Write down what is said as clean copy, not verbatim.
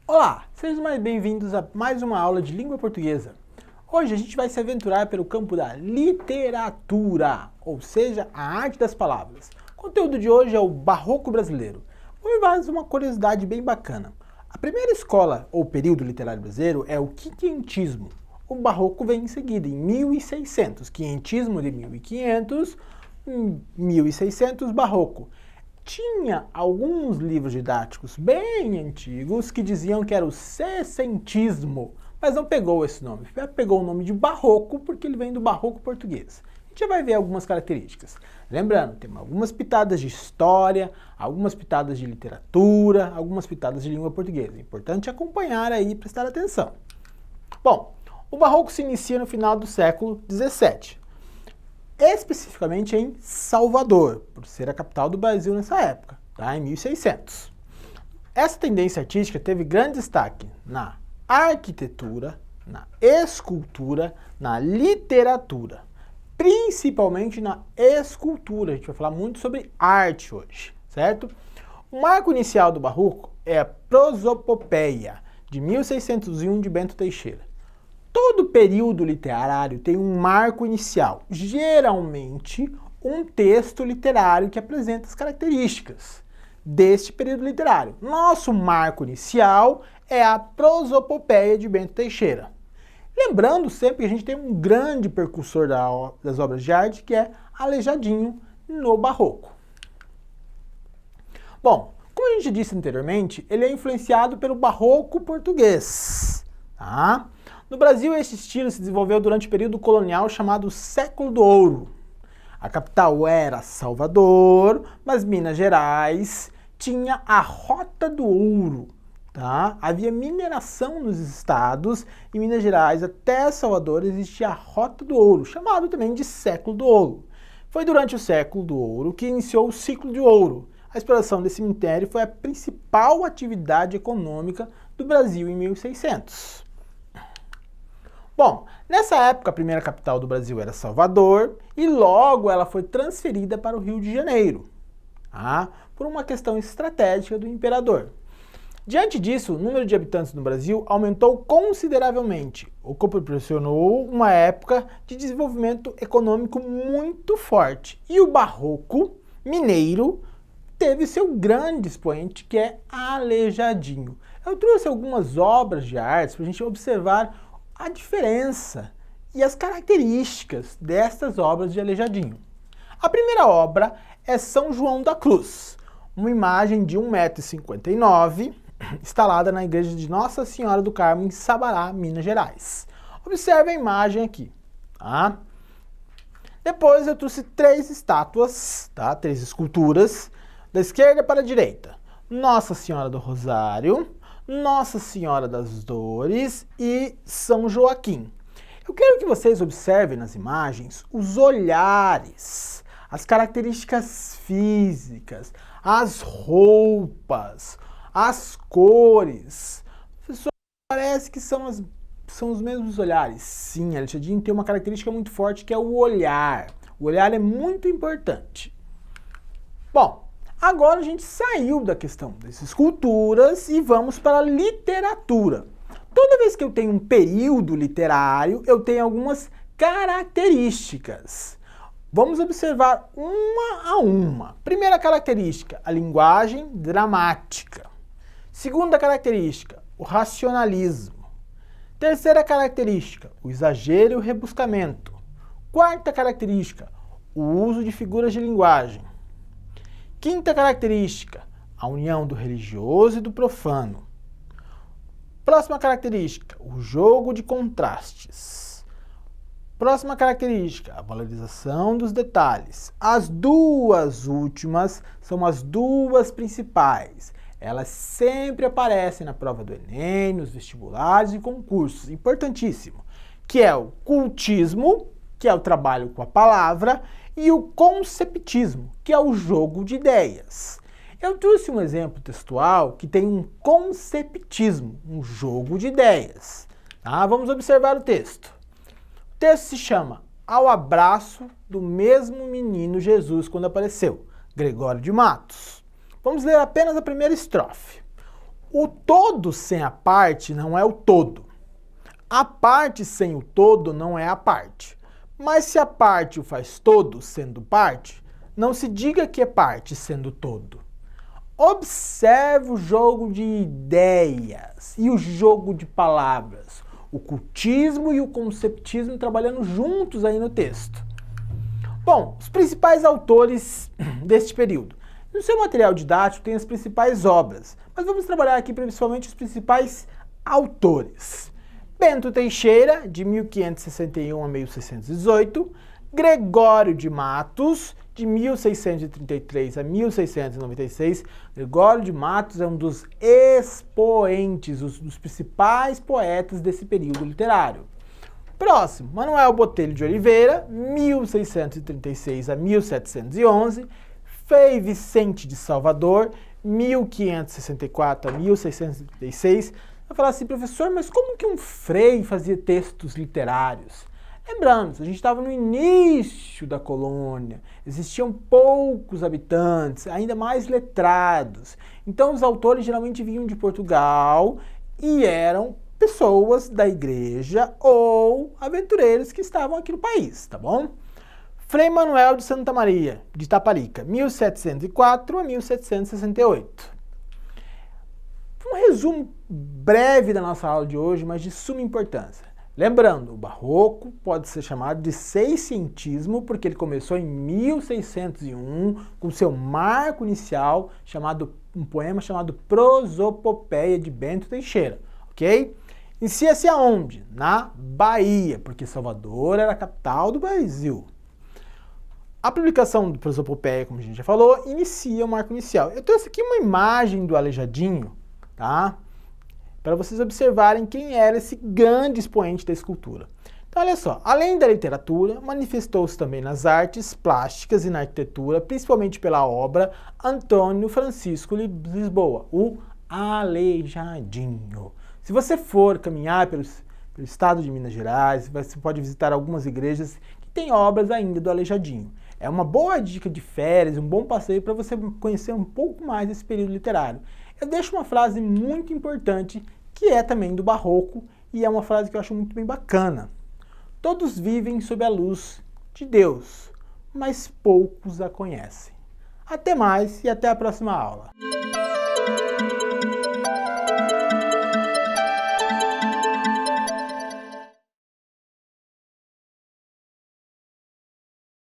Olá, sejam mais bem-vindos a mais uma aula de língua portuguesa. Hoje a gente vai se aventurar pelo campo da literatura, ou seja, a arte das palavras. O conteúdo de hoje é o Barroco brasileiro. Vamos ver uma curiosidade bem bacana. A primeira escola ou período literário brasileiro é o quinhentismo. O Barroco vem em seguida, em 1600. Quinhentismo de 1500, 1600 Barroco. Tinha alguns livros didáticos bem antigos que diziam que era o sescentismo, mas não pegou esse nome. Pegou o nome de Barroco porque ele vem do Barroco português. A gente já vai ver algumas características. Lembrando, tem algumas pitadas de história, algumas pitadas de literatura, algumas pitadas de língua portuguesa. É importante acompanhar aí e prestar atenção. Bom, o Barroco se inicia no final do século XVII. Especificamente em Salvador, por ser a capital do Brasil nessa época, tá? Em 1600. Essa tendência artística teve grande destaque na arquitetura, na escultura, na literatura, principalmente na escultura. A gente vai falar muito sobre arte hoje, certo? O marco inicial do Barroco é a Prosopopeia, de 1601, de Bento Teixeira. Todo período literário tem um marco inicial, geralmente um texto literário que apresenta as características deste período literário. Nosso marco inicial é a Prosopopeia de Bento Teixeira. Lembrando sempre que a gente tem um grande precursor das obras de arte, que é Aleijadinho, no Barroco. Bom, como a gente disse anteriormente, ele é influenciado pelo Barroco português, tá? No Brasil, esse estilo se desenvolveu durante o período colonial chamado Século do Ouro. A capital era Salvador, mas Minas Gerais tinha a Rota do Ouro. Tá? Havia mineração nos estados e Minas Gerais até Salvador existia a Rota do Ouro, chamado também de Século do Ouro. Foi durante o Século do Ouro que iniciou o Ciclo de Ouro. A exploração desse minério foi a principal atividade econômica do Brasil em 1600. Bom, nessa época a primeira capital do Brasil era Salvador e logo ela foi transferida para o Rio de Janeiro, tá? Por uma questão estratégica do imperador. Diante disso, o número de habitantes no Brasil aumentou consideravelmente, o que proporcionou uma época de desenvolvimento econômico muito forte. E o Barroco mineiro teve seu grande expoente, que é Aleijadinho. Eu trouxe algumas obras de arte para a gente observar a diferença e as características destas obras de Aleijadinho. A primeira obra é São João da Cruz, uma imagem de 1,59 m, instalada na igreja de Nossa Senhora do Carmo, em Sabará, Minas Gerais. Observe a imagem aqui, tá? Depois eu trouxe 3 estátuas, tá? 3 esculturas, da esquerda para a direita. Nossa Senhora do Rosário, Nossa Senhora das Dores e São Joaquim. Eu quero que vocês observem nas imagens os olhares, as características físicas, as roupas, as cores. Professor, parece que são os mesmos olhares. Sim, Aleijadinho tem uma característica muito forte que é o olhar. O olhar é muito importante. Bom, agora a gente saiu da questão das esculturas e vamos para a literatura. Toda vez que eu tenho um período literário, eu tenho algumas características. Vamos observar uma a uma. Primeira característica, a linguagem dramática. Segunda característica, o racionalismo. Terceira característica, o exagero e o rebuscamento. Quarta característica, o uso de figuras de linguagem. Quinta característica, a união do religioso e do profano. Próxima característica, o jogo de contrastes. Próxima característica, a valorização dos detalhes. As duas últimas são as duas principais. Elas sempre aparecem na prova do Enem, nos vestibulares e concursos. Importantíssimo. Que é o cultismo, que é o trabalho com a palavra, e o conceptismo, que é o jogo de ideias. Eu trouxe um exemplo textual que tem um conceptismo, um jogo de ideias. Tá? Vamos observar o texto. O texto se chama Ao Abraço do Mesmo Menino Jesus Quando Apareceu, Gregório de Matos. Vamos ler apenas a primeira estrofe. O todo sem a parte não é o todo. A parte sem o todo não é a parte. Mas se a parte o faz todo, sendo parte, não se diga que é parte, sendo todo. Observe o jogo de ideias e o jogo de palavras, o cultismo e o conceptismo trabalhando juntos aí no texto. Bom, os principais autores deste período. No seu material didático tem as principais obras, mas vamos trabalhar aqui principalmente os principais autores. Bento Teixeira, de 1561 a 1618, Gregório de Matos, de 1633 a 1696. Gregório de Matos é um dos expoentes, dos principais poetas desse período literário. Próximo, Manuel Botelho de Oliveira, 1636 a 1711, Frei Vicente de Salvador, 1564 a 1636. Vai falar assim, professor, mas como que um frei fazia textos literários? Lembramos, a gente estava no início da colônia, existiam poucos habitantes, ainda mais letrados. Então os autores geralmente vinham de Portugal e eram pessoas da igreja ou aventureiros que estavam aqui no país, tá bom? Frei Manuel de Santa Maria, de Itaparica, 1704 a 1768. Um resumo breve da nossa aula de hoje, mas de suma importância. Lembrando, o Barroco pode ser chamado de seiscentismo porque ele começou em 1601 com seu marco inicial, um poema chamado Prosopopeia de Bento Teixeira, ok? Inicia-se aonde? Na Bahia, porque Salvador era a capital do Brasil. A publicação do Prosopopeia, como a gente já falou, inicia o marco inicial. Eu trouxe aqui uma imagem do Aleijadinho, tá? Para vocês observarem quem era esse grande expoente da escultura. Então, olha só, além da literatura, manifestou-se também nas artes plásticas e na arquitetura, principalmente pela obra Antônio Francisco Lisboa, o Aleijadinho. Se você for caminhar pelo estado de Minas Gerais, você pode visitar algumas igrejas que têm obras ainda do Aleijadinho. É uma boa dica de férias, um bom passeio para você conhecer um pouco mais desse período literário. Eu deixo uma frase muito importante, que é também do Barroco, e é uma frase que eu acho muito bem bacana. Todos vivem sob a luz de Deus, mas poucos a conhecem. Até mais e até a próxima aula.